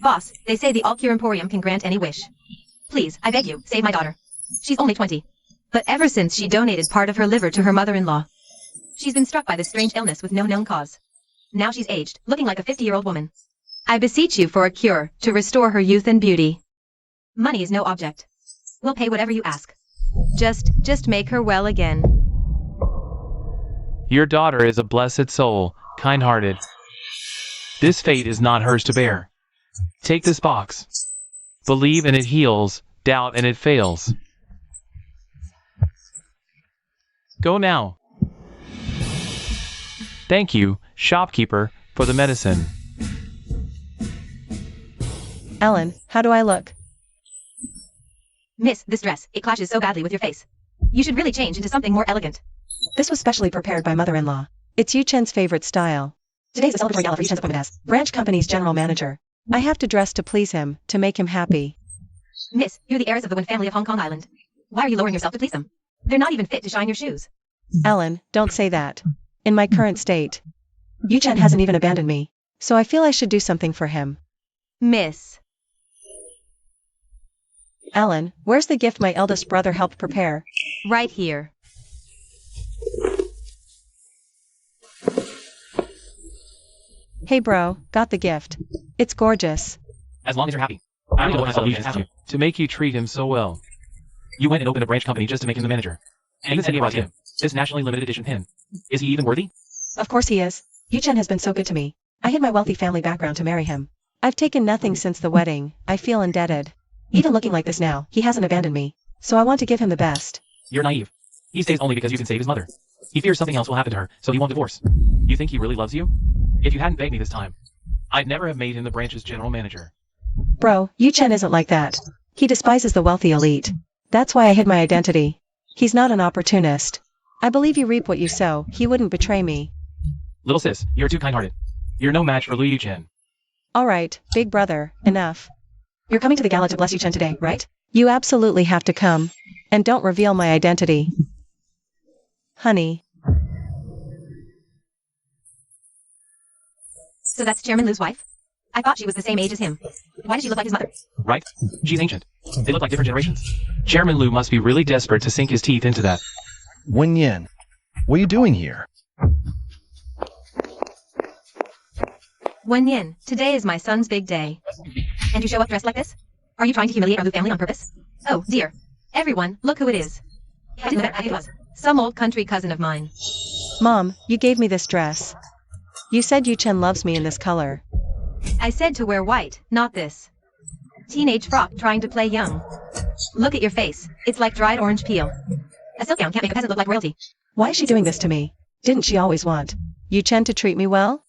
Boss, they say the All-Cure Emporium can grant any wish. Please, I beg you, save my daughter. She's only 20. But ever since she donated part of her liver to her mother-in-law, she's been struck by this strange illness with no known cause. Now she's aged, looking like a 50-year-old woman. I beseech you for a cure, to restore her youth and beauty. Money is no object. We'll pay whatever you ask. Just make her well again. Your daughter is a blessed soul, kind-hearted. This fate is not hers to bear. Take this box. Believe and it heals, doubt and it fails. Go now. Thank you, shopkeeper, for the medicine. Ellen, how do I look? Miss, this dress, it clashes so badly with your face. You should really change into something more elegant. This was specially prepared by mother-in-law. It's Yu-Chen's favorite style. Today's a celebratory gala for Yu-Chen's appointment as branch company's general manager. I have to dress to please him, to make him happy. Miss, you're the heiress of the Wen family of Hong Kong Island. Why are you lowering yourself to please them? They're not even fit to shine your shoes. Ellen, don't say that. In my current state, Yu-Chen hasn't even abandoned me, so I feel I should do something for him. Miss. Ellen, where's the gift my eldest brother helped prepare? Right here. Hey bro, got the gift. It's gorgeous. As long as you're happy. I don't know what myself asked you to make you treat him so well. You went and opened a branch company just to make him the manager. And even said he was him. This nationally limited edition pin. Is he even worthy? Of course he is. Yu-Chen has been so good to me. I hid my wealthy family background to marry him. I've taken nothing since the wedding. I feel indebted. Even looking like this now, he hasn't abandoned me. So I want to give him the best. You're naive. He stays only because you can save his mother. He fears something else will happen to her, so he won't divorce. You think he really loves you? If you hadn't begged me this time, I'd never have made him the branch's general manager. Bro, Yu-Chen isn't like that. He despises the wealthy elite. That's why I hid my identity. He's not an opportunist. I believe you reap what you sow. He wouldn't betray me. Little sis, you're too kind-hearted. You're no match for Lu Yu-Chen. Alright, big brother, enough. You're coming to the gala to bless Yu-Chen today, right? You absolutely have to come. And don't reveal my identity. Honey. So that's Chairman Lu's wife? I thought she was the same age as him. Why does she look like his mother? Right? She's ancient. They look like different generations. Chairman Lu must be really desperate to sink his teeth into that. Wen Yin, what are you doing here? Wen Yin, today is my son's big day. And you show up dressed like this? Are you trying to humiliate our Lu family on purpose? Oh, dear. Everyone, look who it is. I didn't know that it was. Some old country cousin of mine. Mom, you gave me this dress. You said Yu-Chen loves me in this color. I said to wear white, not this. Teenage frock trying to play young. Look at your face. It's like dried orange peel. A silk gown can't make a peasant look like royalty. Why is she doing this to me? Didn't she always want Yu-Chen to treat me well?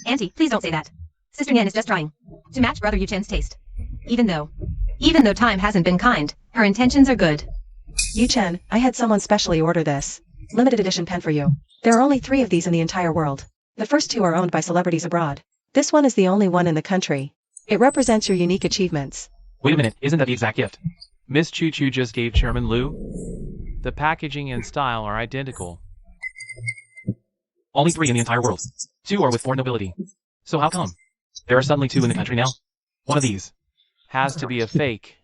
Auntie, please don't say that. Sister Nian is just trying to match brother Yu-Chen's taste. Even though time hasn't been kind, her intentions are good. Yu-Chen, I had someone specially order this limited edition pen for you. There are only 3 of these in the entire world. The first 2 are owned by celebrities abroad. This one is the only one in the country. It represents your unique achievements. Wait a minute, isn't that the exact gift Miss Choo Choo just gave Chairman Lu? The packaging and style are identical. Only 3 in the entire world. 2 are with foreign nobility. So how come? There are suddenly 2 in the country now? One of these has to be a fake.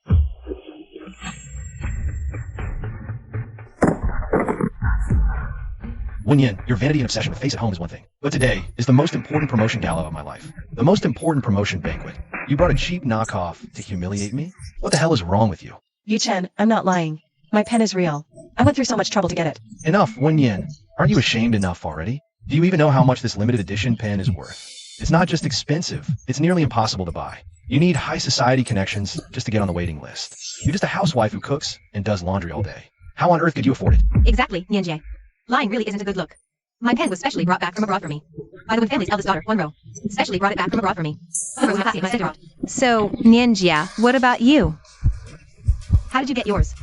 Wen Yin, your vanity and obsession with face at home is one thing. But today is the most important promotion gala of my life. The most important promotion banquet. You brought a cheap knockoff to humiliate me? What the hell is wrong with you? Yu-Chen, I'm not lying. My pen is real. I went through so much trouble to get it. Enough, Wen Yin. Aren't you ashamed enough already? Do you even know how much this limited edition pen is worth? It's not just expensive, it's nearly impossible to buy. You need high society connections just to get on the waiting list. You're just a housewife who cooks and does laundry all day. How on earth could you afford it? Exactly, Nianjie. Lying really isn't a good look. My pen was specially brought back from abroad for me. By the Wen family's eldest daughter, Wen Ro. Specially brought it back from abroad for me. So, Ninja, what about you? How did you get yours?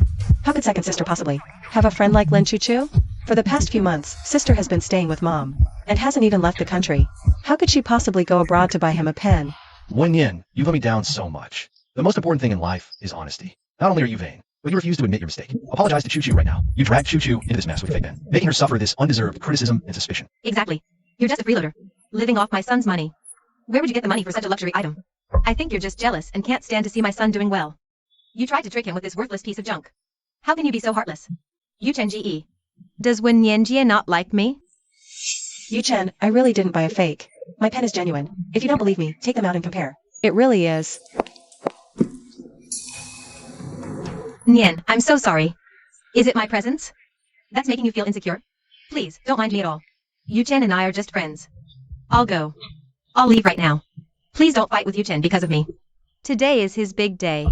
How could second sister possibly have a friend like Lin Choo Choo? For the past few months, sister has been staying with mom, and hasn't even left the country. How could she possibly go abroad to buy him a pen? Wen Yin, you've let me down so much. The most important thing in life is honesty. Not only are you vain, but you refuse to admit your mistake. Apologize to Choo Choo right now. You dragged Choo Choo into this mess with fake Ben, making her suffer this undeserved criticism and suspicion. Exactly. You're just a freeloader, living off my son's money. Where would you get the money for such a luxury item? I think you're just jealous and can't stand to see my son doing well. You tried to trick him with this worthless piece of junk. How can you be so heartless? Yu-Chen Ge. Does Wen Yanjie not like me? Yu-Chen, I really didn't buy a fake. My pen is genuine. If you don't believe me, take them out and compare. It really is. Nian, I'm so sorry. Is it my presence? That's making you feel insecure? Please, don't mind me at all. Yu-Chen and I are just friends. I'll go. I'll leave right now. Please don't fight with Yu-Chen because of me. Today is his big day.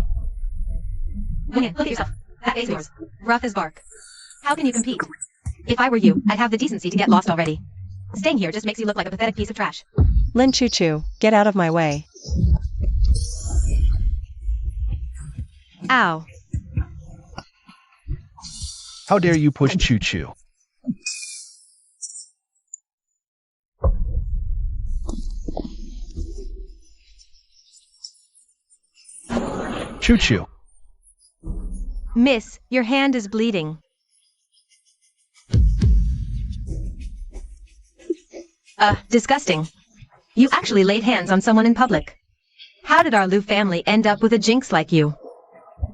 Nian, look at yourself. That face of yours. Rough as bark. How can you compete? If I were you, I'd have the decency to get lost already. Staying here just makes you look like a pathetic piece of trash. Lin Choo Choo, get out of my way. Ow. How dare you push Choo Choo? Choo Choo. Miss, your hand is bleeding. Disgusting. You actually laid hands on someone in public. How did our Lu family end up with a jinx like you?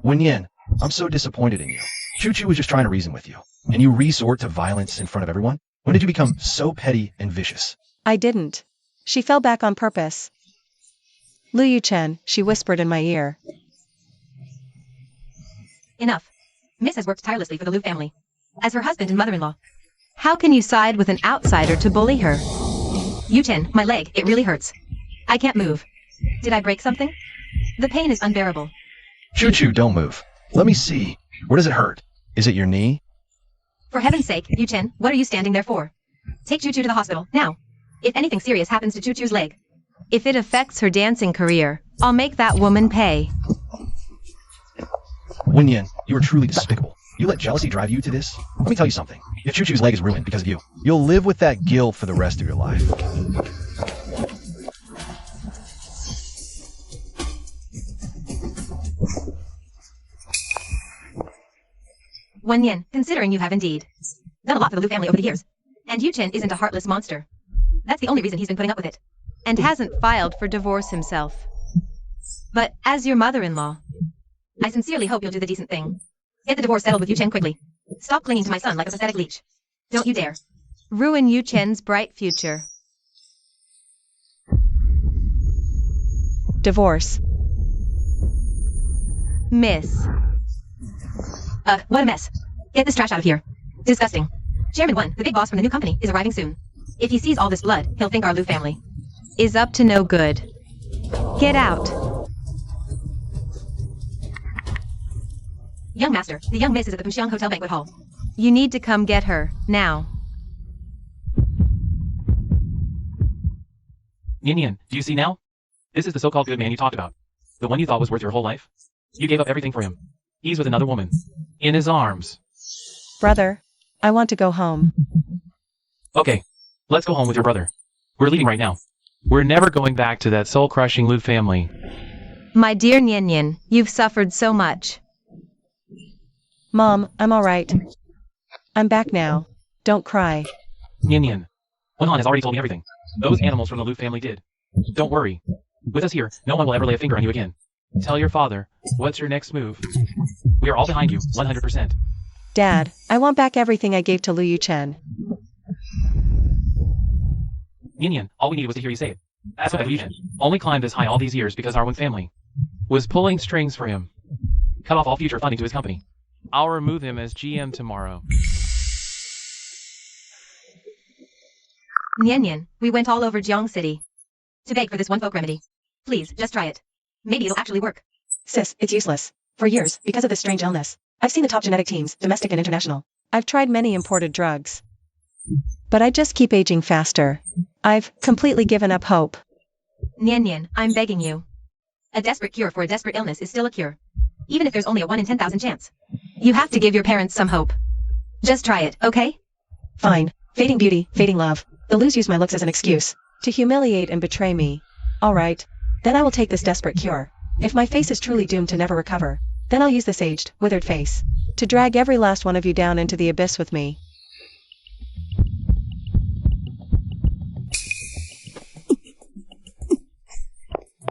Wen Yin, I'm so disappointed in you. Choo Choo was just trying to reason with you, and you resort to violence in front of everyone? When did you become so petty and vicious? I didn't. She fell back on purpose. Lu Yu-Chen, she whispered in my ear. Enough. Miss has worked tirelessly for the Lu family. As her husband and mother-in-law. How can you side with an outsider to bully her? Yu-Chen, my leg, it really hurts. I can't move. Did I break something? The pain is unbearable. Choo Choo, don't move. Let me see. Where does it hurt? Is it your knee? For heaven's sake, Yu-Chen, what are you standing there for? Take Choo Choo to the hospital, now. If anything serious happens to Choo Choo's leg. If it affects her dancing career, I'll make that woman pay. Wen Yin, you are truly despicable. You let jealousy drive you to this? Let me tell you something. If Choo Choo's leg is ruined because of you, you'll live with that guilt for the rest of your life. Wen Yin, considering you have indeed done a lot for the Lu family over the years, and Yu-Chen isn't a heartless monster. That's the only reason he's been putting up with it. And hasn't filed for divorce himself. But as your mother-in-law, I sincerely hope you'll do the decent thing. Get the divorce settled with Yu-Chen quickly. Stop clinging to my son like a pathetic leech. Don't you dare. Ruin Yu-Chen's bright future. Divorce. Miss. What a mess. Get this trash out of here. Disgusting. Chairman 1, the big boss from the new company, is arriving soon. If he sees all this blood, he'll think our Lu family is up to no good. Get out. Young master, the young miss is at the Puxiang Hotel Banquet Hall. You need to come get her, now. Yin, do you see now? This is the so-called good man you talked about. The one you thought was worth your whole life. You gave up everything for him. He's with another woman. In his arms. Brother, I want to go home. Okay, let's go home with your brother. We're leaving right now. We're never going back to that soul-crushing Lu family. My dear Nian, you've suffered so much. Mom, I'm alright. I'm back now. Don't cry. Yin, Wen has already told me everything. Those animals from the Lu family did. Don't worry. With us here, no one will ever lay a finger on you again. Tell your father, what's your next move? We are all behind you, 100%. Dad, I want back everything I gave to Lu Yu-Chen. Yin, all we needed was to hear you say it. That's what Yu-Chen only climbed this high all these years because our Wen family was pulling strings for him. Cut off all future funding to his company. I'll remove him as GM tomorrow. Nian, we went all over Jiang City to beg for this one folk remedy. Please, just try it. Maybe it'll actually work. Sis, it's useless. For years, because of this strange illness, I've seen the top genetic teams, domestic and international. I've tried many imported drugs. But I just keep aging faster. I've completely given up hope. Nian, I'm begging you. A desperate cure for a desperate illness is still a cure. Even if there's only a 1 in 10,000 chance. You have to give your parents some hope. Just try it, okay? Fine. Fading beauty, fading love. The Lus use my looks as an excuse to humiliate and betray me. Alright. Then I will take this desperate cure. If my face is truly doomed to never recover, Then I'll use this aged, withered face to drag every last one of you down into the abyss with me.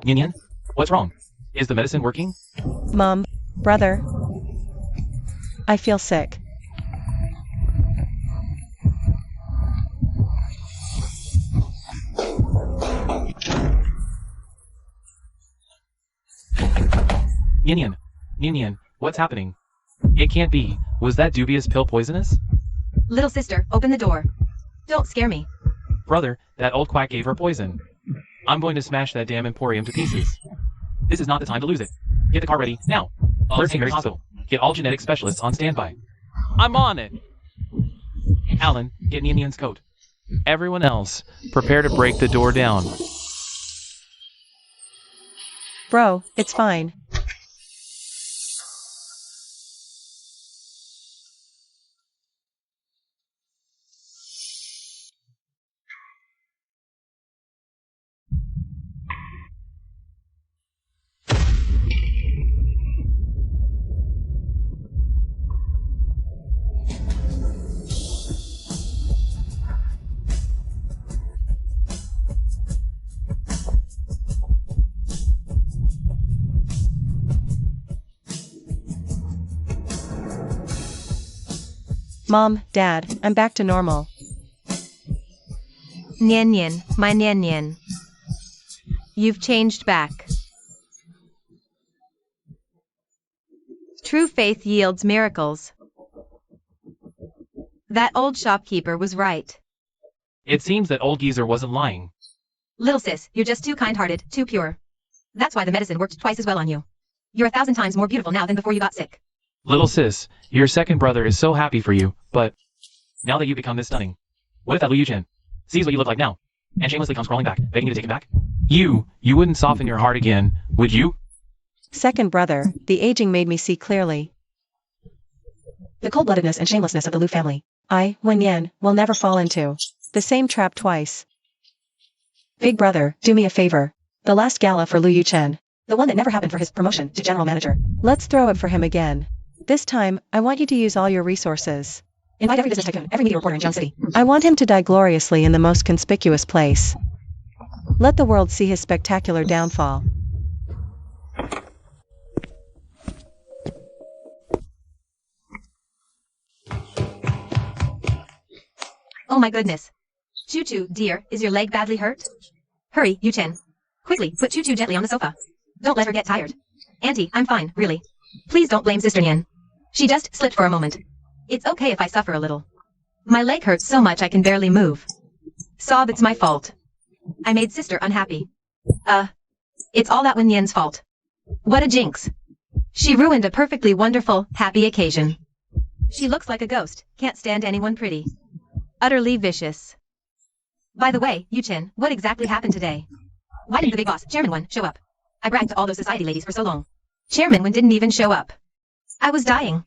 Yin Yin, what's wrong? Is the medicine working? Mom, brother, I feel sick. Yin Yin, what's happening? It can't be. Was that dubious pill poisonous? Little sister, open the door. Don't scare me. Brother, that old quack gave her poison. I'm going to smash that damn emporium to pieces. This is not the time to lose it. Get the car ready, now. Alert St. Mary's Hospital. Get all genetic specialists on standby. I'm on it! Alan, get Yin Yin's coat. Everyone else, prepare to break the door down. Bro, it's fine. Mom, Dad, I'm back to normal. Nien Nien, my Nien Nien. You've changed back. True faith yields miracles. That old shopkeeper was right. It seems that old geezer wasn't lying. Little sis, you're just too kind-hearted, too pure. That's why the medicine worked twice as well on you. You're 1,000 times more beautiful now than before you got sick. Little sis, your second brother is so happy for you, but now that you've become this stunning, what if that Liu Chen sees what you look like now, and shamelessly comes crawling back, begging you to take him back? You wouldn't soften your heart again, would you? Second brother, the aging made me see clearly. The cold-bloodedness and shamelessness of the Liu family. I, Wen Yan, will never fall into the same trap twice. Big brother, do me a favor. The last gala for Liu Chen, the one that never happened for his promotion to general manager. Let's throw it for him again. This time, I want you to use all your resources. Invite every business tycoon, every media reporter in Jiang City. I want him to die gloriously in the most conspicuous place. Let the world see his spectacular downfall. Oh my goodness. Choo Choo, dear, is your leg badly hurt? Hurry, Yu Chen. Quickly, put Choo Choo gently on the sofa. Don't let her get tired. Auntie, I'm fine, really. Please don't blame Sister Nian. She just slipped for a moment. It's okay if I suffer a little. My leg hurts so much I can barely move. Sob, it's my fault. I made Sister unhappy. It's all that Wen Yan's fault. What a jinx. She ruined a perfectly wonderful, happy occasion. She looks like a ghost, can't stand anyone pretty. Utterly vicious. By the way, Yu Chen, what exactly happened today? Why didn't the big boss, Chairman Wen, show up? I bragged to all those society ladies for so long. Chairman Wen didn't even show up. I was dying.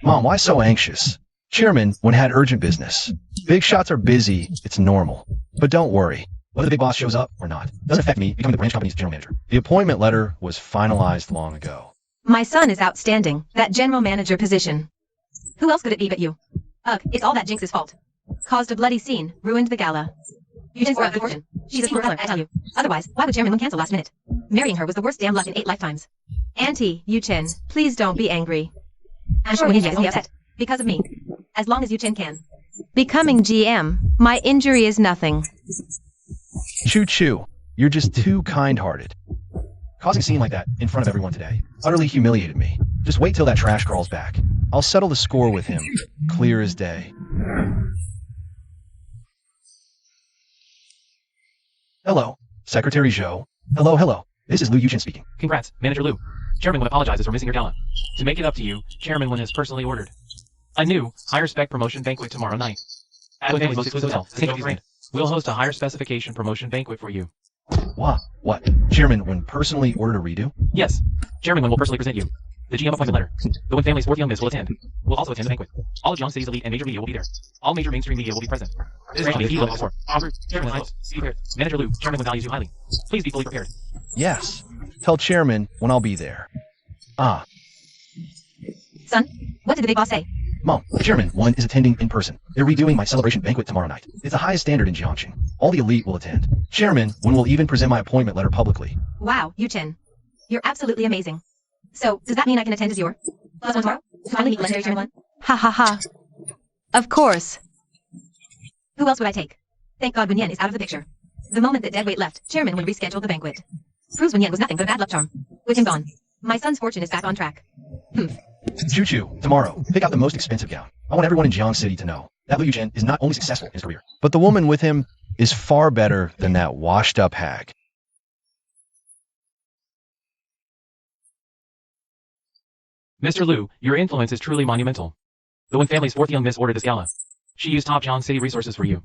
Mom, why so anxious? Chairman Wen had urgent business. Big shots are busy, it's normal. But don't worry, whether the big boss shows up or not, doesn't affect me becoming the branch company's general manager. The appointment letter was finalized long ago. My son is outstanding, that general manager position. Who else could it be but you? Ugh, it's all that Jinx's fault. Caused a bloody scene, ruined the gala. Yu Chen's for a good fortune. She's a sweet color, I tell you. Otherwise, why would Chairman Wen cancel last minute? Marrying her was the worst damn luck in 8 lifetimes. Auntie, Yu Chen, please don't be angry. I'm sure Wen Yan is only upset. Because of me. As long as Yu Chen can. Becoming GM, my injury is nothing. Choo Choo, you're just too kind-hearted. Causing a scene like that in front of everyone today utterly humiliated me. Just wait till that trash crawls back. I'll settle the score with him, clear as day. Hello, Secretary Zhou. Hello. This is Liu Yuchen speaking. Congrats, Manager Liu. Chairman Wen apologizes for missing your gala. To make it up to you, Chairman Wen has personally ordered a new, higher-spec promotion banquet tomorrow night. At Wen Family's most exclusive hotel, St. Sophie's Land. We'll host a higher specification promotion banquet for you. What? Chairman Wen personally ordered a redo? Yes, Chairman Wen will personally present you the GM appointment letter. The Wen family's 4th young miss will attend. We'll also attend the banquet. All of Jiang City's elite and major media will be there. All major mainstream media will be present. This is the key level 4. Chairman Wen, be prepared. Manager Liu, Chairman Wen values you highly. Please be fully prepared. Yes. Tell Chairman when I'll be there. Son, what did the big boss say? Mom, Chairman 1 is attending in person. They're redoing my celebration banquet tomorrow night. It's the highest standard in Jiangxing. All the elite will attend. Chairman 1 will even present my appointment letter publicly. Wow, Yu Chen. You're absolutely amazing. So, does that mean I can attend as your +1 tomorrow? To finally meet legendary Chairman 1? Ha ha ha. Of course. Who else would I take? Thank God Wen Yan is out of the picture. The moment that deadweight left, Chairman would reschedule the banquet. Proves Wen Yan was nothing but a bad luck charm. With him gone, my son's fortune is back on track. Choo-choo, tomorrow, pick out the most expensive gown. I want everyone in Jiang City to know that Liu Chen is not only successful in his career, but the woman with him is far better than that washed-up hag. Mr. Liu, your influence is truly monumental. The Wen family's 4th young miss ordered this gala. She used top Jiang City resources for you.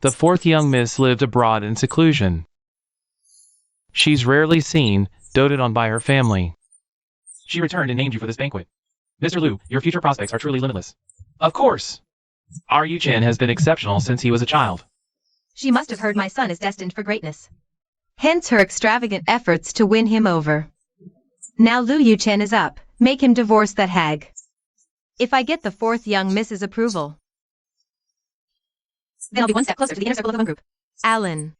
The 4th young miss lived abroad in seclusion. She's rarely seen, doted on by her family. She returned and named you for this banquet. Mr. Liu, your future prospects are truly limitless. Of course! Our Yu Chen has been exceptional since he was a child. She must have heard my son is destined for greatness. Hence her extravagant efforts to win him over. Now Liu Yu Chen is up. Make him divorce that hag. If I get the 4th young miss's approval, then I'll be one step closer to the inner circle of the Wen group. Alan.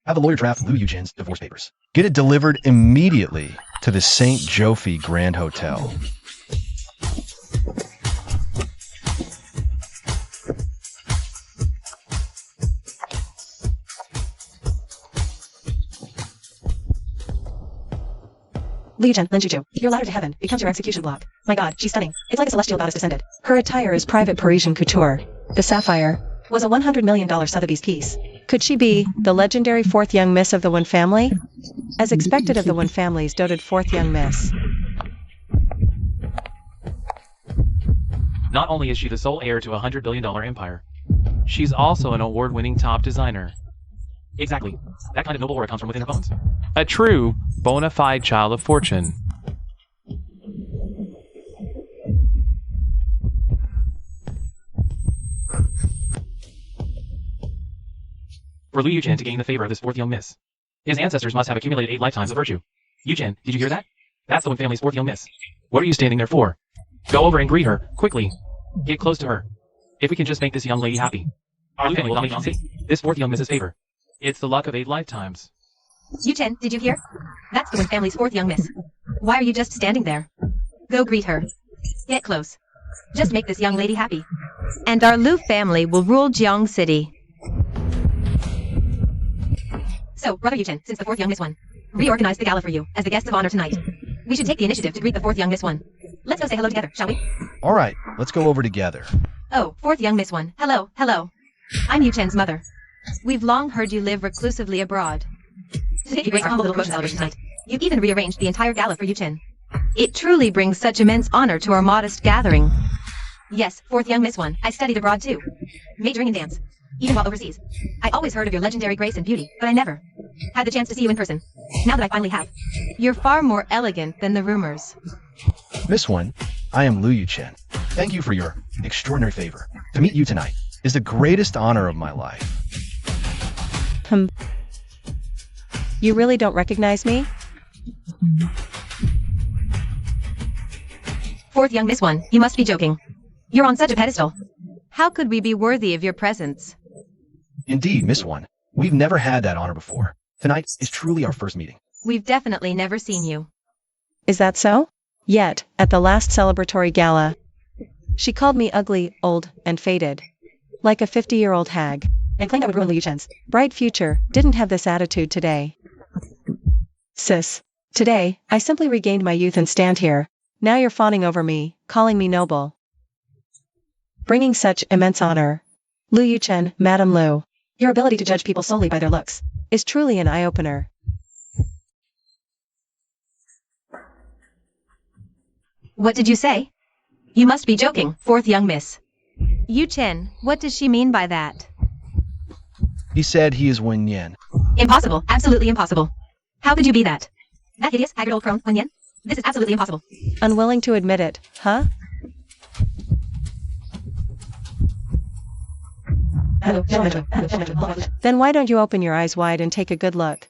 Have the lawyer draft Liu Yuchen's divorce papers. Get it delivered immediately to the St. Jofi Grand Hotel. Liu Chen, Lin Juju, your ladder to heaven becomes your execution block. My god, she's stunning. It's like a celestial goddess descended. Her attire is private Parisian couture. The sapphire was a $100 million Sotheby's piece. Could she be the legendary 4th young miss of the Wen family? As expected of the Wen family's doted 4th young miss. Not only is she the sole heir to a $100 billion empire, she's also an award-winning top designer. Exactly. That kind of noble aura comes from within her bones. A true, bona fide child of fortune. For Liu Yuchen to gain the favor of this 4th young miss, his ancestors must have accumulated 8 lifetimes of virtue. Yuchen, did you hear that? That's the Wen family's 4th young miss. What are you standing there for? Go over and greet her, quickly. Get close to her. If we can just make this young lady happy, our Liu family will dominate Jiangxi. This 4th young miss's favor. It's the luck of 8 lifetimes. Yu Chen, did you hear? That's the Wen family's 4th young miss. Why are you just standing there? Go greet her. Get close. Just make this young lady happy. And our Liu family will rule Jiang City. So, Brother Yu Chen, since the 4th young miss won, reorganized the gala for you as the guests of honor tonight. We should take the initiative to greet the 4th young miss won. Let's go say hello together, shall we? All right, let's go over together. Oh, 4th young miss won. Hello, hello. I'm Yu Chen's mother. We've long heard you live reclusively abroad. Today you grace our humble little promotion celebration tonight. You've even rearranged the entire gala for Yu Chen. It truly brings such immense honor to our modest gathering. Yes, 4th young miss won. I studied abroad too. Majoring in dance. Even while overseas. I always heard of your legendary grace and beauty, but I never had the chance to see you in person. Now that I finally have. You're far more elegant than the rumors. Miss Wen, I am Liu Yuchen. Thank you for your extraordinary favor. To meet you tonight is the greatest honor of my life. You really don't recognize me? 4th young miss won. You must be joking. You're on such a pedestal. How could we be worthy of your presence? Indeed, Miss Wen. We've never had that honor before. Tonight is truly our first meeting. We've definitely never seen you. Is that so? Yet, at the last celebratory gala, she called me ugly, old, and faded. Like a 50-year-old hag. And claimed I would ruin Liu Chen's bright future. Didn't have this attitude today. Sis. Today, I simply regained my youth and stand here. Now you're fawning over me, calling me noble. Bringing such immense honor. Liu Yuchen, Madam Liu. Your ability to judge people solely by their looks is truly an eye-opener. What did you say? You must be joking, 4th young miss. Yu Chen, what does she mean by that? He said he is Wen Yan. Impossible, absolutely impossible. How could you be that? That hideous, haggard old crone, Wen Yan? This is absolutely impossible. Unwilling to admit it, huh? Then why don't you open your eyes wide and take a good look?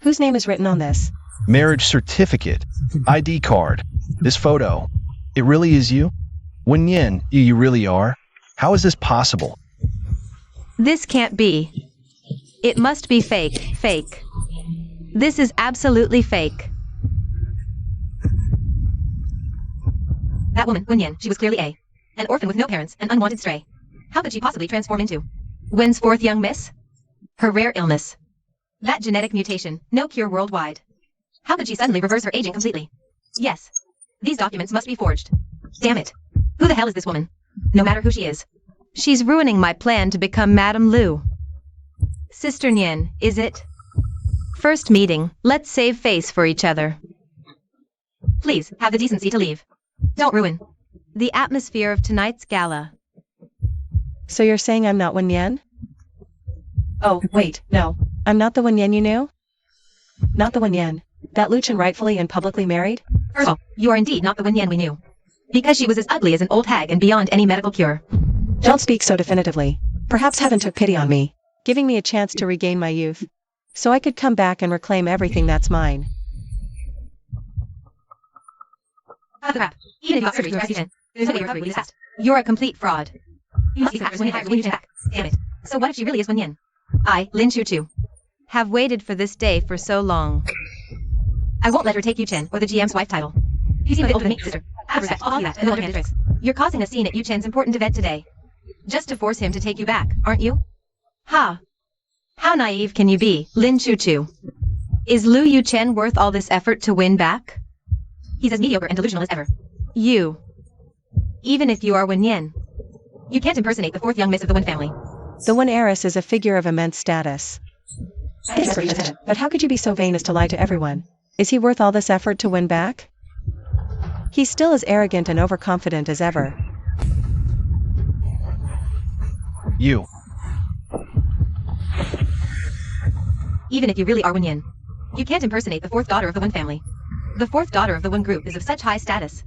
Whose name is written on this? Marriage certificate. ID card. This photo. It really is you? Wenyan, you really are? How is this possible? This can't be. It must be fake. Fake. This is absolutely fake. That woman, Wenyan, she was clearly an orphan with no parents, an unwanted stray. How could she possibly transform into Wen's fourth young miss? Her rare illness. That genetic mutation, no cure worldwide. How could she suddenly reverse her aging completely? Yes. These documents must be forged. Damn it. Who the hell is this woman? No matter who she is. She's ruining my plan to become Madame Lu. Sister Nyen, is it? First meeting, let's save face for each other. Please, have the decency to leave. Don't ruin the atmosphere of tonight's gala. So you're saying I'm not Wenyan? Oh, wait, no. I'm not the Wenyan you knew? Not the Wenyan that Luchan rightfully and publicly married? First of all, you are indeed not the Wenyan we knew. Because she was as ugly as an old hag and beyond any medical cure. Don't speak so definitively. Perhaps heaven took pity on me, giving me a chance to regain my youth, so I could come back and reclaim everything that's mine. Oh crap. Even if you got surgery to rescue Jen, there's no way your recovery will be this fast. You're a complete fraud. You must be fast when you win your back. Damn it. So what if she really is Wenyan? I, Lin Chu, have waited for this day for so long. I won't let her take you Chen or the GM's wife title. You seem a bit older than me, sister. Have respect, all that, and no underhand tricks. You're causing a scene at Yu Chen's important event today. Just to force him to take you back, aren't you? Ha! How naive can you be, Lin Chu? Is Lu Yu Chen worth all this effort to win back? He's as mediocre and delusional as ever. You. Even if you are Wenyan, you can't impersonate the fourth young miss of the Wen family. The Wen heiress is a figure of immense status. Yes, but how could you be so vain as to lie to everyone? Is he worth all this effort to win back? He's still as arrogant and overconfident as ever. You. Even if you really are Wenyan, you can't impersonate the fourth daughter of the Wen family. The fourth daughter of the Wen group is of such high status.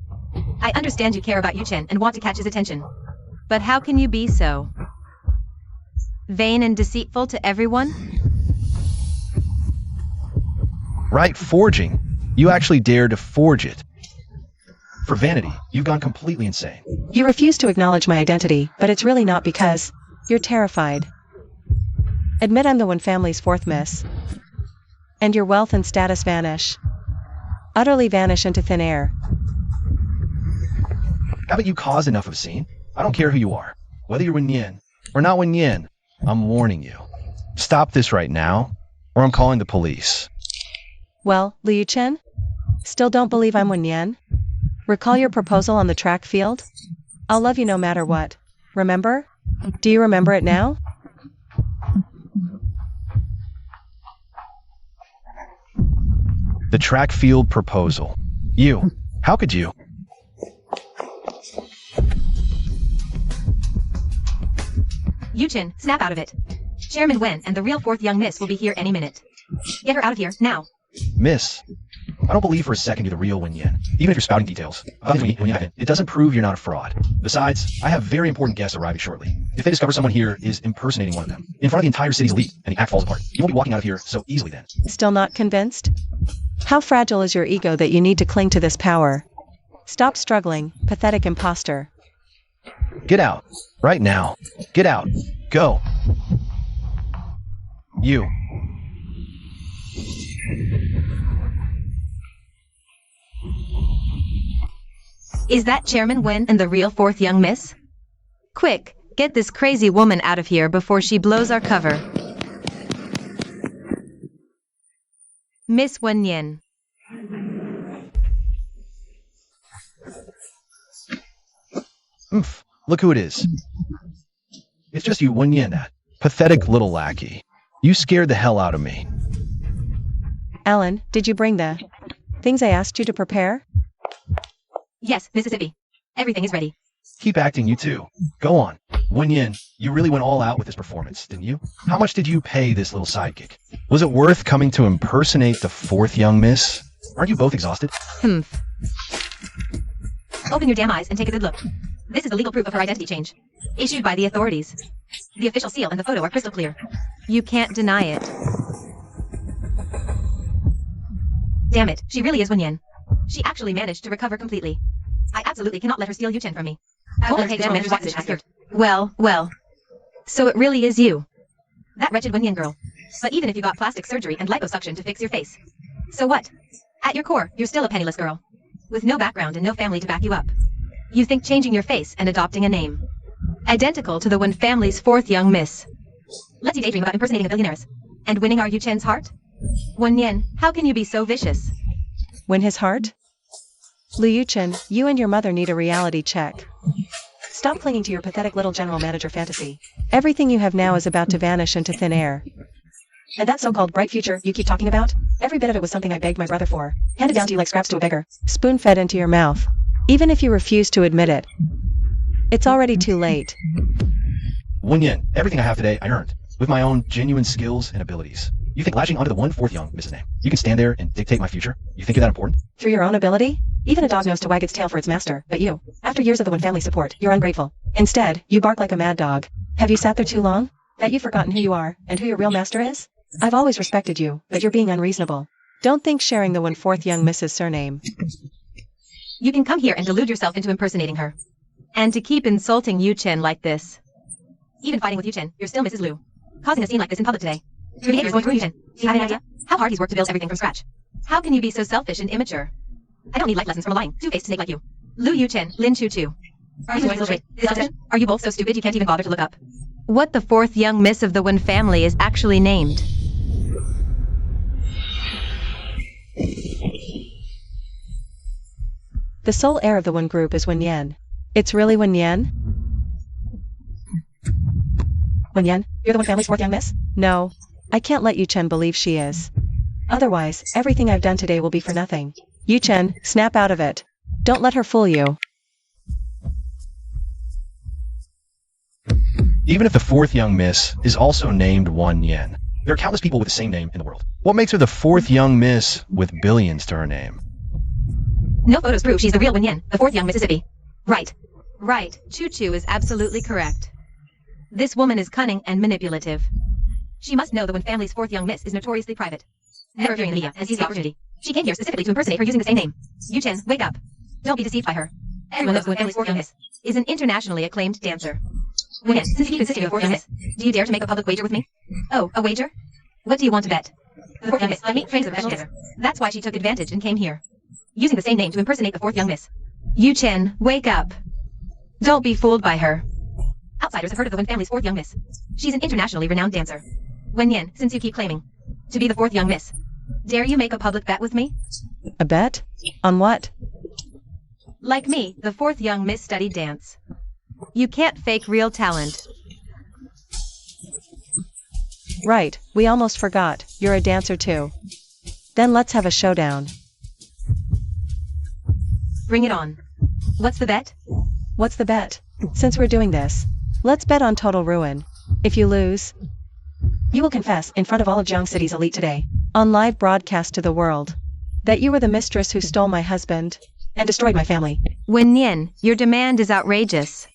I understand you care about Yu Chen and want to catch his attention. But how can you be so vain and deceitful to everyone? Right, forging. You actually dared to forge it. For vanity, you've gone completely insane. You refuse to acknowledge my identity, but it's really not because you're terrified. Admit I'm the Wen family's fourth miss. And your wealth and status vanish. Utterly vanish into thin air. Haven't you caused enough of a scene? I don't care who you are. Whether you're Wenyan or not Wenyan, I'm warning you. Stop this right now, or I'm calling the police. Well, Liu Chen? Still don't believe I'm Wenyan? Recall your proposal on the track field? I'll love you no matter what. Remember? Do you remember it now? The track field proposal. You. How could you? Yu Chen, snap out of it. Chairman Wen and the real fourth young miss will be here any minute. Get her out of here, now. Miss. I don't believe for a second you're the real Wenyan. Even if you're spouting details about things when you haven't, it doesn't prove you're not a fraud. Besides, I have very important guests arriving shortly. If they discover someone here is impersonating one of them, in front of the entire city's elite, and the act falls apart, you won't be walking out of here so easily then. Still not convinced? How fragile is your ego that you need to cling to this power? Stop struggling, pathetic imposter. Get out. Right now. Get out. Go. You. Is that Chairman Wen and the real fourth young miss? Quick, get this crazy woman out of here before she blows our cover. Miss Wenyan. Oof. Look who it is. It's just you, Wenyan, that pathetic little lackey. You scared the hell out of me. Ellen, did you bring the things I asked you to prepare? Yes, Mississippi. Everything is ready. Keep acting, you too. Go on. Wenyan, you really went all out with this performance, didn't you? How much did you pay this little sidekick? Was it worth coming to impersonate the fourth young miss? Aren't you both exhausted? Humph. Open your damn eyes and take a good look. This is the legal proof of her identity change. Issued by the authorities. The official seal and the photo are crystal clear. You can't deny it. Damn it, she really is Wenyan. She actually managed to recover completely. I absolutely cannot let her steal Yu-Chen from me. I won't take this man's position. Well. So it really is you. That wretched Wenyan girl. But even if you got plastic surgery and liposuction to fix your face. So what? At your core, you're still a penniless girl. With no background and no family to back you up. You think changing your face and adopting a name. Identical to the Wen family's fourth young miss. Let's you daydream about impersonating a billionaire. And winning our Yu-Chen's heart? Wenyan, how can you be so vicious? Win his heart? Lu Yu-Chen, you and your mother need a reality check. Stop clinging to your pathetic little general manager fantasy. Everything you have now is about to vanish into thin air. And that so-called bright future you keep talking about? Every bit of it was something I begged my brother for. Handed down to you like scraps to a beggar. Spoon-fed into your mouth. Even if you refuse to admit it. It's already too late. Wenyan, everything I have today, I earned. With my own genuine skills and abilities. You think latching onto the 1/4 young Mrs. name, you can stand there and dictate my future? You think you're that important? Through your own ability? Even a dog knows to wag its tail for its master, but you, after years of the Wen family support, you're ungrateful. Instead, you bark like a mad dog. Have you sat there too long? Bet you've forgotten who you are, and who your real master is? I've always respected you, but you're being unreasonable. Don't think sharing the 1/4 young Mrs. surname. You can come here and delude yourself into impersonating her. And to keep insulting Yu-Chen like this. Even fighting with Yu-Chen, you're still Mrs. Lu. Causing a scene like this in public today. Your behavior's going through Yu-Chen. Do you have an idea? How hard he's worked to build everything from scratch. How can you be so selfish and immature? I don't need life lessons from a lying, two-faced snake like you. Lu Yu-Chen, Lin Chu-Chu. Are you both so stupid you can't even bother to look up? What the fourth young miss of the Wen family is actually named? The sole heir of the Wen group is Wenyan. It's really Wenyan? Wenyan, you're the Wen family's fourth young miss? No. I can't let Yu-Chen believe she is. Otherwise, everything I've done today will be for nothing. Yu-Chen, snap out of it. Don't let her fool you. Even if the 4th young miss is also named Wenyan, there are countless people with the same name in the world. What makes her the 4th young miss with billions to her name? No photos prove she's the real Wenyan, the fourth young Mississippi. Right. Chu-Chu is absolutely correct. This woman is cunning and manipulative. She must know the Wen family's fourth young miss is notoriously private. Never appearing in the media and seize the opportunity. She came here specifically to impersonate her using the same name. Yu-Chen, wake up. Don't be deceived by her. Everyone knows the Wen family's fourth young miss is an internationally acclaimed dancer. Wenyan, since you consist of a fourth young miss, do you dare to make a public wager with me? Oh, a wager? What do you want to bet? The fourth young miss, let me train as a professional dancer. That's why she took advantage and came here. Using the same name to impersonate the fourth young miss. Yu-Chen, wake up. Don't be fooled by her. Outsiders have heard of the Wen family's fourth young miss. She's an internationally renowned dancer. Wenyan, since you keep claiming to be the fourth young miss, dare you make a public bet with me? A bet? On what? Like me, the fourth young miss studied dance. You can't fake real talent. Right, we almost forgot. You're a dancer too. Then let's have a showdown. Bring it on. What's the bet? What's the bet? Since we're doing this, let's bet on total ruin. If you lose, you will confess in front of all of Jiang City's elite today, on live broadcast to the world, that you were the mistress who stole my husband and destroyed my family. Wenyan, your demand is outrageous.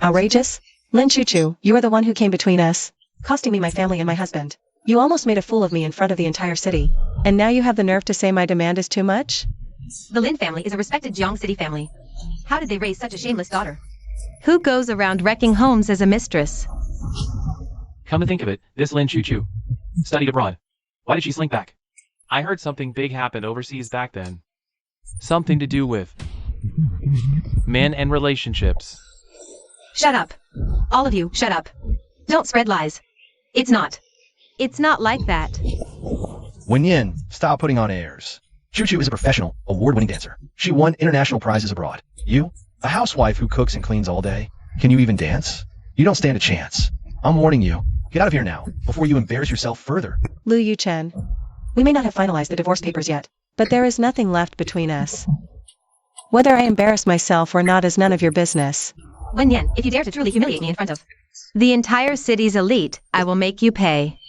Outrageous? Lin Chu-Chu, you are the one who came between us, costing me my family and my husband. You almost made a fool of me in front of the entire city. And now you have the nerve to say my demand is too much? The Lin family is a respected Jiang City family. How did they raise such a shameless daughter? Who goes around wrecking homes as a mistress? Come to think of it, this Lin Chu-Chu studied abroad. Why did she slink back? I heard something big happened overseas back then. Something to do with men and relationships. Shut up. All of you, shut up. Don't spread lies. It's not like that. Wenyan, stop putting on airs. Chu-Chu is a professional, award-winning dancer. She won international prizes abroad. You, a housewife who cooks and cleans all day, can you even dance? You don't stand a chance. I'm warning you. Get out of here now, before you embarrass yourself further. Lu Yu-Chen, we may not have finalized the divorce papers yet, but there is nothing left between us. Whether I embarrass myself or not is none of your business. Wenyan, if you dare to truly humiliate me in front of the entire city's elite, I will make you pay.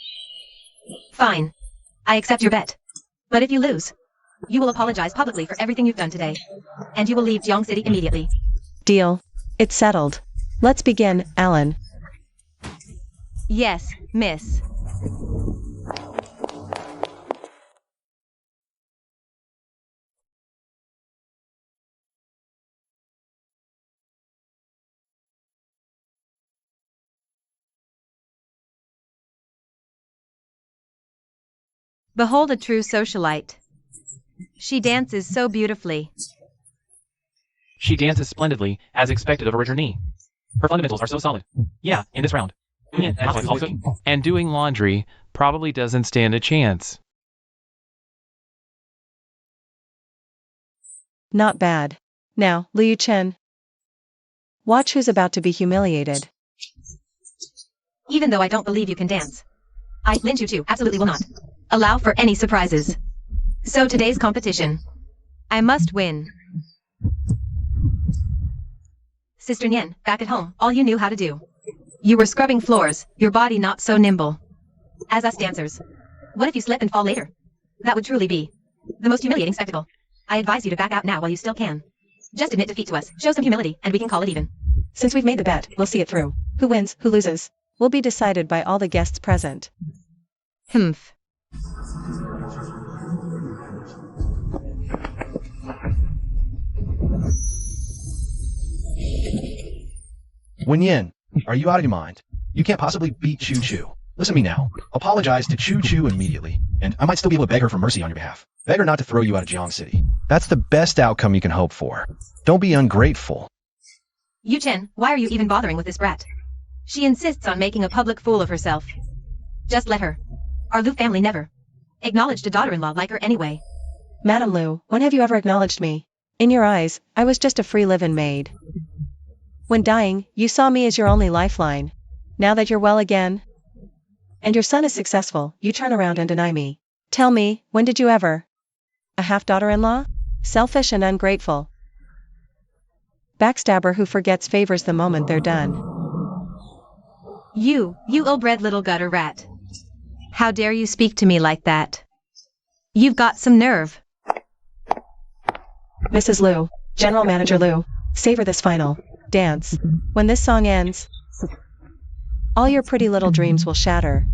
Fine. I accept your bet. But if you lose, you will apologize publicly for everything you've done today. And you will leave Jiang City immediately. Deal. It's settled. Let's begin, Alan. Yes, miss. Behold a true socialite. She dances so beautifully. She dances splendidly, as expected of a richer knee. Her fundamentals are so solid. Yeah, in this round. And doing laundry probably doesn't stand a chance. Not bad. Now, Liu Chen. Watch who's about to be humiliated. Even though I don't believe you can dance, I, Lin Chu, absolutely will not allow for any surprises. So today's competition, I must win. Sister Nian, back at home, all you knew how to do. You were scrubbing floors, your body not so nimble. As us dancers, what if you slip and fall later? That would truly be the most humiliating spectacle. I advise you to back out now while you still can. Just admit defeat to us, show some humility, and we can call it even. Since we've made the bet, we'll see it through. Who wins, who loses, will be decided by all the guests present. Humph. Wen Yin, are you out of your mind? You can't possibly beat Chu Chu. Listen to me now. Apologize to Chu Chu immediately, and I might still be able to beg her for mercy on your behalf. Beg her not to throw you out of Jiang City. That's the best outcome you can hope for. Don't be ungrateful. Yu Chen, why are you even bothering with this brat? She insists on making a public fool of herself. Just let her. Our Lu family never acknowledged a daughter-in-law like her anyway. Madam Lu, when have you ever acknowledged me? In your eyes, I was just a free live-in maid. When dying, you saw me as your only lifeline. Now that you're well again, and your son is successful, you turn around and deny me. Tell me, when did you ever? A half-daughter-in-law? Selfish and ungrateful. Backstabber who forgets favors the moment they're done. You ill-bred little gutter rat. How dare you speak to me like that? You've got some nerve. Mrs. Lu, General Manager Lu, savor this final dance. When this song ends, all your pretty little dreams will shatter.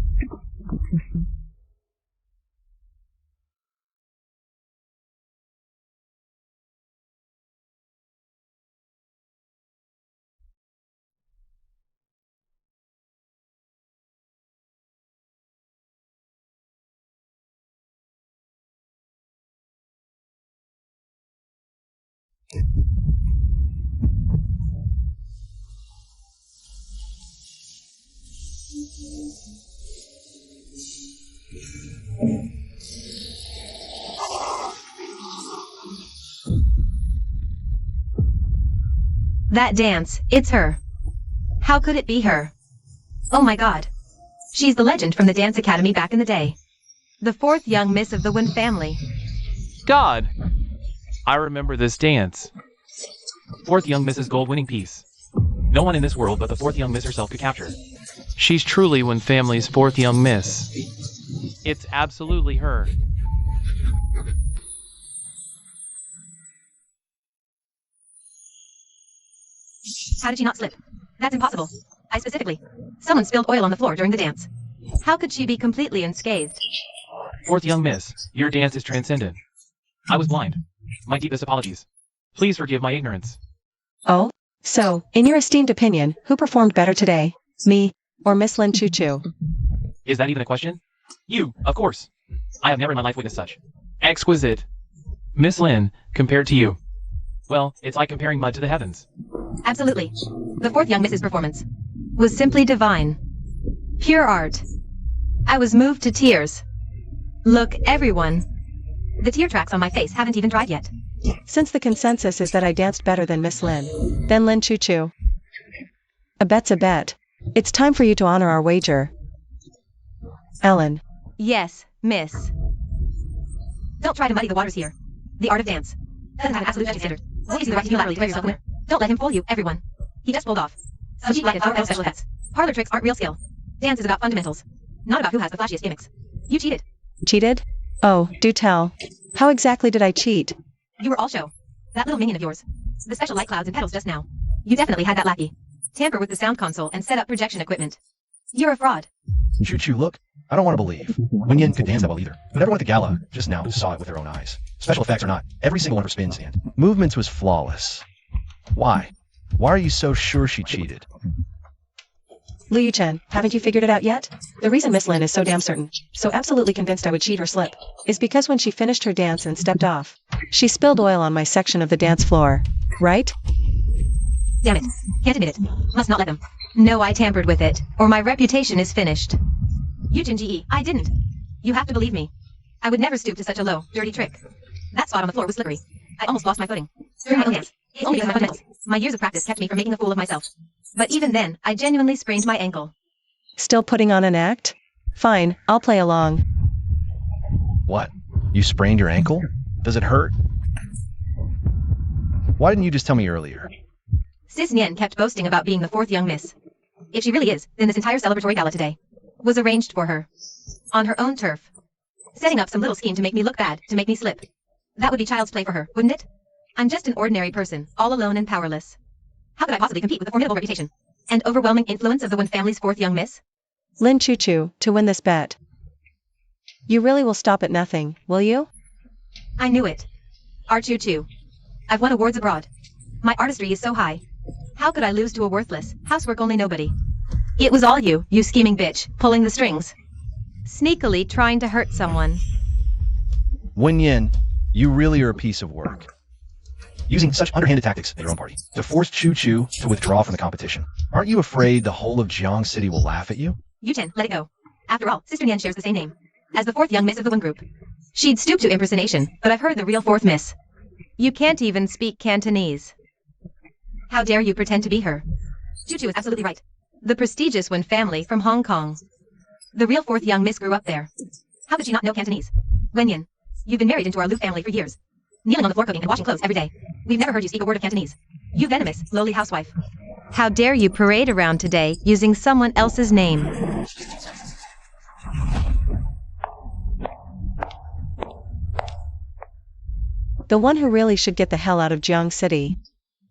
That dance, it's her. How could it be her? Oh my god. She's the legend from the dance academy back in the day. The fourth young miss of the Wen family. God! I remember this dance. Fourth young Miss's gold winning piece. No one in this world but the fourth young miss herself could capture. She's truly Wen family's fourth young miss. It's absolutely her. How did she not slip? That's impossible. Someone spilled oil on the floor during the dance. How could she be completely unscathed? Fourth young miss, your dance is transcendent. I was blind. My deepest apologies. Please forgive my ignorance. Oh? So, in your esteemed opinion, who performed better today? Me, or Miss Lin Chu Chu? Is that even a question? You, of course. I have never in my life witnessed such. Exquisite. Miss Lin, compared to you. Well, it's like comparing mud to the heavens. Absolutely. The fourth young Miss's performance was simply divine. Pure art. I was moved to tears. Look, everyone. The tear tracks on my face haven't even dried yet. Since the consensus is that I danced better than Miss Lin, then Lin Chu Chu. A bet's a bet. It's time for you to honor our wager. Ellen. Yes, miss. Don't try to muddy the waters here. The art of dance doesn't have an absolute judging standard. Won't you see the right to unilaterally declare yourself winner? Don't let him fool you, everyone. He just pulled off some cheap like and special effects. Parlor tricks aren't real skill. Dance is about fundamentals, not about who has the flashiest gimmicks. You cheated. Cheated? Oh, do tell. How exactly did I cheat? You were all show. That little minion of yours. The special light clouds and pedals just now. You definitely had that lackey tamper with the sound console and set up projection equipment. You're a fraud. Chu Chu, look. I don't want to believe. Wen Yin could dance that well either, but everyone at the gala just now saw it with their own eyes. Special effects or not, every single one of her spins and movements was flawless. Why? Why are you so sure she cheated? Liu Chen, haven't you figured it out yet? The reason Miss Lin is so damn certain, so absolutely convinced I would cheat or slip, is because when she finished her dance and stepped off, she spilled oil on my section of the dance floor. Right? Damn it. Can't admit it. Must not let them. No, I tampered with it, or my reputation is finished. Yujin Ge, I didn't. You have to believe me. I would never stoop to such a low, dirty trick. That spot on the floor was slippery. I almost lost my footing. During my own dance. It's only because of my fundamentals. My years of practice kept me from making a fool of myself. But even then, I genuinely sprained my ankle. Still putting on an act? Fine, I'll play along. What? You sprained your ankle? Does it hurt? Why didn't you just tell me earlier? Sis Nian kept boasting about being the fourth young miss. If she really is, then this entire celebratory gala today was arranged for her. On her own turf. Setting up some little scheme to make me look bad, to make me slip. That would be child's play for her, wouldn't it? I'm just an ordinary person, all alone and powerless. How could I possibly compete with the formidable reputation and overwhelming influence of the Wen family's fourth young miss? Lin Chu, to win this bet. You really will stop at nothing, will you? I knew it. Chu. I've won awards abroad. My artistry is so high. How could I lose to a worthless, housework-only nobody? It was all you scheming bitch, pulling the strings. Sneakily trying to hurt someone. Wen Yin, you really are a piece of work. Using such underhanded tactics at your own party to force Chu to withdraw from the competition. Aren't you afraid the whole of Jiang City will laugh at you? Yu-Chen, let it go. After all, Sister Nian shares the same name as the fourth young miss of the Wen group. She'd stoop to impersonation, but I've heard the real fourth miss. You can't even speak Cantonese. How dare you pretend to be her? Chu is absolutely right. The prestigious Wen family from Hong Kong. The real fourth young miss grew up there. How could she not know Cantonese? Wen Yin, you've been married into our Lu family for years. Kneeling on the floor cooking and washing clothes every day. We've never heard you speak a word of Cantonese. You venomous, lowly housewife. How dare you parade around today using someone else's name? The one who really should get the hell out of Jiang City.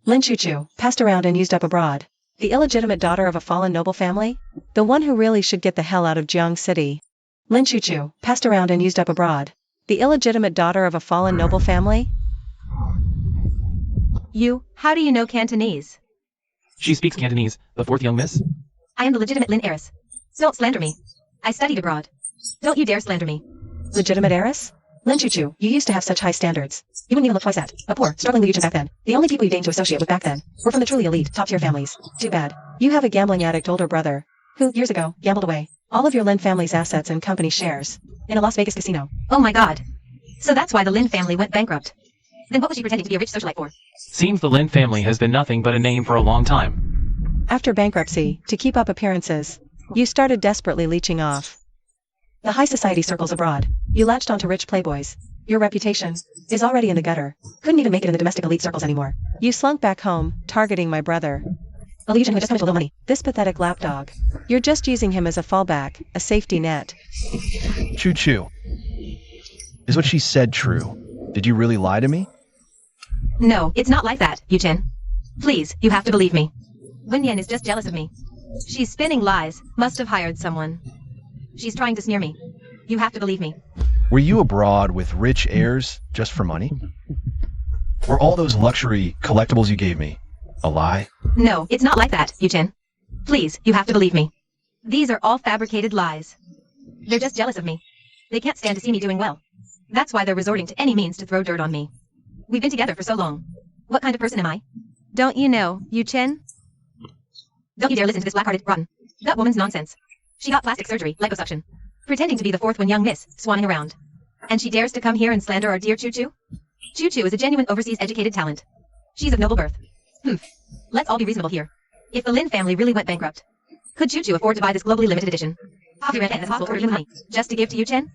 Lin Chu, passed around and used up abroad. The illegitimate daughter of a fallen noble family? The one who really should get the hell out of Jiang City. Lin Chu, passed around and used up abroad. The illegitimate daughter of a fallen noble family? How do you know Cantonese? She speaks Cantonese, the fourth young miss? I am the legitimate Lin heiress. Don't slander me. I studied abroad. Don't you dare slander me. Legitimate heiress? Lin Chu, you used to have such high standards. You wouldn't even look twice at a poor, struggling Liuchen back then. The only people you deigned to associate with back then were from the truly elite, top-tier families. Too bad. You have a gambling addict older brother, who, years ago, gambled away all of your Lin family's assets and company shares in a Las Vegas casino. Oh my god. So that's why the Lin family went bankrupt. Then what was she pretending to be a rich socialite for? Seems the Lin family has been nothing but a name for a long time. After bankruptcy, to keep up appearances, you started desperately leeching off the high society circles abroad. You latched onto rich playboys. Your reputation is already in the gutter. Couldn't even make it in the domestic elite circles anymore. You slunk back home, targeting my brother. A legion who just comes with a little money. This pathetic lapdog. You're just using him as a fallback, a safety net. Chu. Is what she said true? Did you really lie to me? No, it's not like that, Yu-Chen. Please, you have to believe me. Wen Yan is just jealous of me. She's spinning lies, must have hired someone. She's trying to smear me. You have to believe me. Were you abroad with rich heirs just for money? Were all those luxury collectibles you gave me a lie? No, it's not like that, Yu-Chen. Please, you have to believe me. These are all fabricated lies. They're just jealous of me. They can't stand to see me doing well. That's why they're resorting to any means to throw dirt on me. We've been together for so long. What kind of person am I? Don't you know, Yu-Chen? Don't you dare listen to this black-hearted, rotten, that woman's nonsense. She got plastic surgery, liposuction, pretending to be the fourth Wen young miss, swanning around. And she dares to come here and slander our dear Chu? Chu is a genuine overseas educated talent. She's of noble birth. Let's all be reasonable here. If the Lin family really went bankrupt, could Chu afford to buy this globally limited edition? Copyright and possible for money, just to give to Yu-Chen?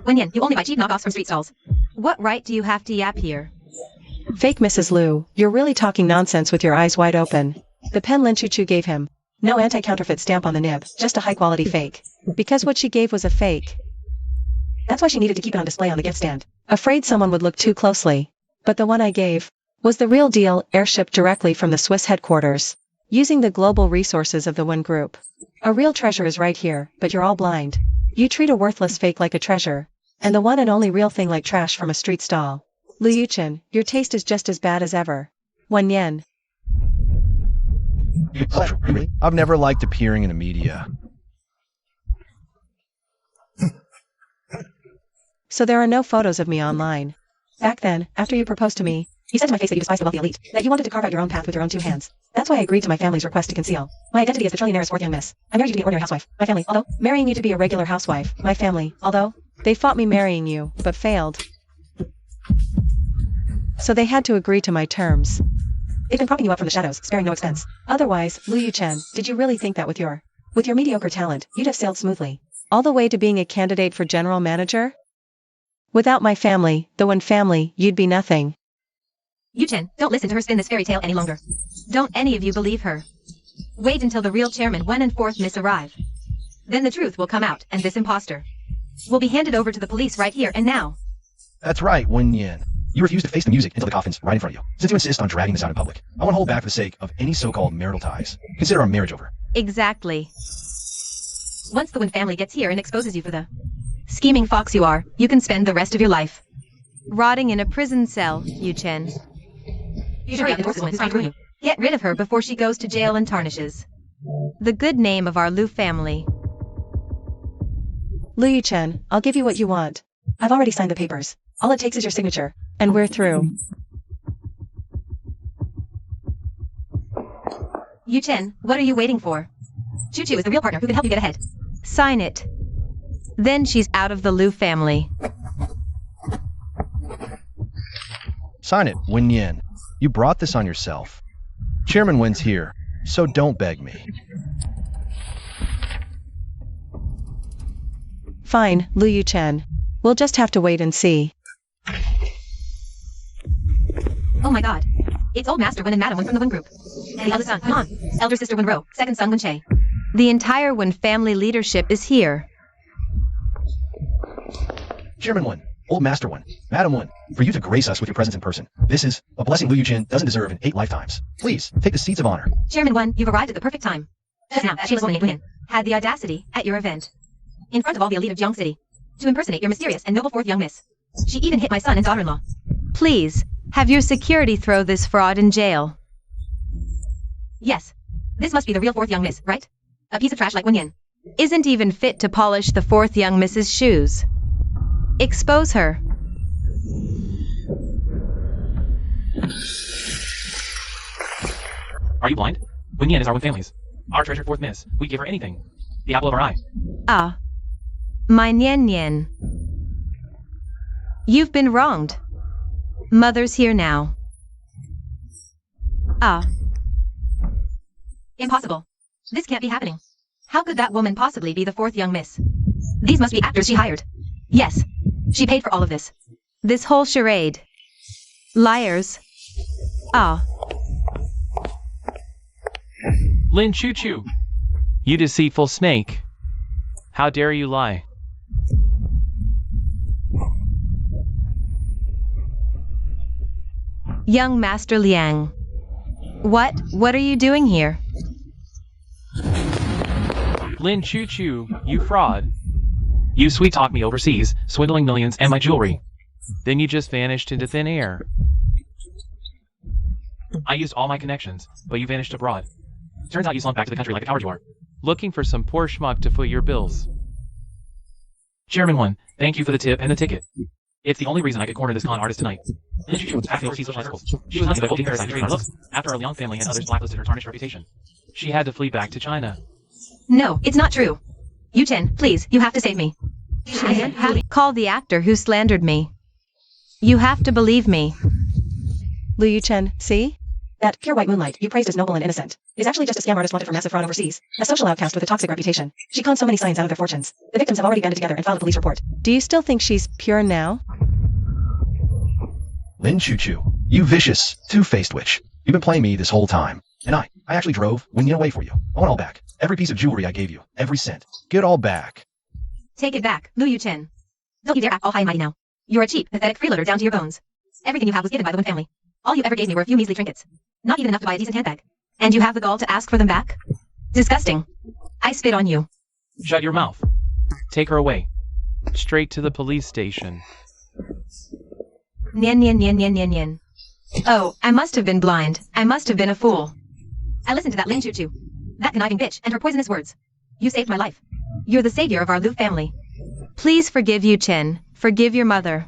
Wen Yan, you only buy cheap knockoffs from street stalls. What right do you have to yap here? Fake Mrs. Liu, you're really talking nonsense with your eyes wide open. The pen Lin Chu gave him. No anti-counterfeit stamp on the nib, just a high-quality fake. Because what she gave was a fake. That's why she needed to keep it on display on the gift stand. Afraid someone would look too closely. But the one I gave was the real deal, airshipped directly from the Swiss headquarters, using the global resources of the Wen Group. A real treasure is right here, but you're all blind. You treat a worthless fake like a treasure, and the one and only real thing like trash from a street stall. Liu Yuchen, your taste is just as bad as ever. Wen Yan. I've never liked appearing in the media. So there are no photos of me online. Back then, after you proposed to me, you said to my face that you despised the wealthy elite, that you wanted to carve out your own path with your own 2 hands. That's why I agreed to my family's request to conceal my identity as the trillionaire's 4th young miss. I married you to be an ordinary housewife. My family, although marrying you to be a regular housewife. My family, although they fought me marrying you, but failed. So they had to agree to my terms. They've been propping you up from the shadows, sparing no expense. Otherwise, Liu Yuchen, did you really think that with your mediocre talent, you'd have sailed smoothly all the way to being a candidate for general manager? Without my family, the one family, you'd be nothing. Yuchen, don't listen to her spin this fairy tale any longer. Don't any of you believe her. Wait until the real chairman 1 and 4th miss arrive. Then the truth will come out, and this imposter will be handed over to the police right here and now. That's right, Wen Yin. You refuse to face the music until the coffin's right in front of you. Since you insist on dragging this out in public, I won't hold back for the sake of any so-called marital ties. Consider our marriage over. Exactly. Once the Wen family gets here and exposes you for the scheming fox you are, you can spend the rest of your life rotting in a prison cell, Yuchen. Hurry up and divorce the one who's trying to ruin you. Get rid of her before she goes to jail and tarnishes the good name of our Liu family. Liu Yuchen, I'll give you what you want. I've already signed the papers. All it takes is your signature, and we're through. Yuchen, what are you waiting for? Choo-Choo is the real partner who can help you get ahead. Sign it. Then she's out of the Liu family. Sign it, Wen Yin. You brought this on yourself. Chairman Wen's here, so don't beg me. Fine, Liu Yuchen. We'll just have to wait and see. Oh my god. It's old Master Wen and Madam Wen from the Wen group. And the eldest son, come on. Elder sister Wen Ro, second son Wen Che. The entire Wen family leadership is here. Chairman Wen, Old Master Wen, Madam Wen, for you to grace us with your presence in person. This is a blessing Liu Yuchen doesn't deserve in 8 lifetimes. Please, take the seats of honor. Chairman Wen, you've arrived at the perfect time. Just now, she was Wen had the audacity, at your event, in front of all the elite of Jiang City, to impersonate your mysterious and noble 4th young miss. She even hit my son and daughter-in-law. Please, have your security throw this fraud in jail. Yes. This must be the real 4th young miss, right? A piece of trash like Wen Yin. Isn't even fit to polish the 4th young miss's shoes. Expose her. Are you blind? Wen Yin is our Wen family's. Our treasured 4th miss. We'd give her anything. The apple of our eye. Ah. My Nian Nian. You've been wronged. Mother's here now. Ah. Impossible. This can't be happening. How could that woman possibly be the 4th young miss? These must be actors she hired. Yes. She paid for all of this. This whole charade. Liars. Ah. Lin Choo-Choo. You deceitful snake. How dare you lie? Young Master Liang. What are you doing here? Lin Choo-Choo, you fraud. You sweet-talked me overseas, swindling millions and my jewelry. Then you just vanished into thin air. I used all my connections, but you vanished abroad. Turns out you slunk back to the country like the coward you are. Looking for some poor schmuck to foot your bills. Chairman 1, thank you for the tip and the ticket. It's the only reason I could corner this con artist tonight. Lin Choo-Choo was passing overseas socialized circles. She was nothing but holding parasite trading our looks, after our Liang family and others blacklisted her tarnished reputation. She had to flee back to China. No, it's not true. Yuchen, please, you have to save me. Call the actor who slandered me. You have to believe me. Liu Yuchen, see? That pure white moonlight you praised as noble and innocent is actually just a scam artist wanted for massive fraud overseas. A social outcast with a toxic reputation. She conned so many science out of their fortunes. The victims have already banded together and filed a police report. Do you still think she's pure now? Lin Choo-Choo, you vicious, two-faced witch. You've been playing me this whole time. And I actually drove Wen Yin away for you. I want all back. Every piece of jewelry I gave you. Every cent. Get all back. Take it back, Liu Yuchen. Don't you dare act all high and mighty now. You're a cheap, pathetic freeloader down to your bones. Everything you have was given by the Wen family. All you ever gave me were a few measly trinkets. Not even enough to buy a decent handbag. And you have the gall to ask for them back? Disgusting. I spit on you. Shut your mouth. Take her away. Straight to the police station. Nian nian nian nian nian nian. Oh, I must have been blind. I must have been a fool. I listened to that Lin Choo-Choo. That conniving bitch and her poisonous words. You saved my life. You're the savior of our Liu family. Please forgive Yuchen Forgive your mother.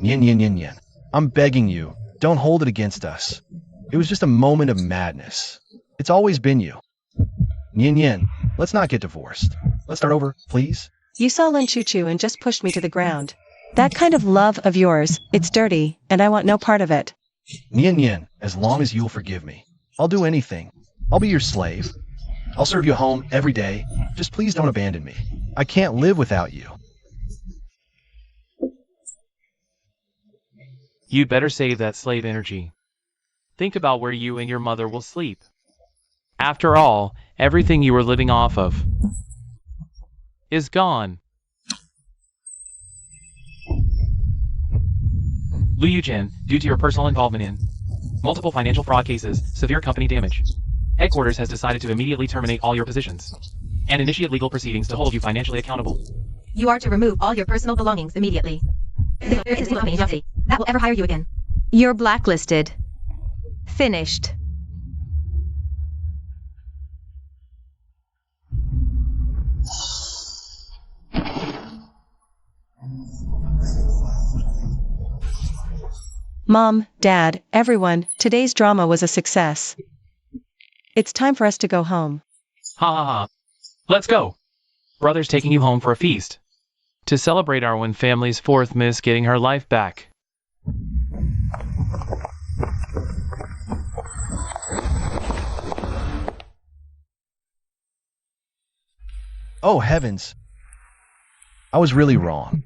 Yin, yin, yin, yin. I'm begging you, don't hold it against us. It was just a moment of madness. It's always been you. Yin, yin, let's not get divorced. Let's start over, please. You saw Lin Choo Choo and just pushed me to the ground. That kind of love of yours, it's dirty, and I want no part of it. Yin, yin, as long as you'll forgive me. I'll do anything. I'll be your slave. I'll serve you home every day. Just please don't abandon me. I can't live without you. You'd better save that slave energy. Think about where you and your mother will sleep. After all, everything you were living off of is gone. Liu Yujin, due to your personal involvement in multiple financial fraud cases, severe company damage, headquarters has decided to immediately terminate all your positions and initiate legal proceedings to hold you financially accountable. You are to remove all your personal belongings immediately. There is no agency that will ever hire you again. You're blacklisted. Finished. Mom, Dad, everyone, today's drama was a success. It's time for us to go home. Ha ha ha. Let's go. Brother's taking you home for a feast to celebrate our one family's fourth miss getting her life back. Oh heavens. I was really wrong.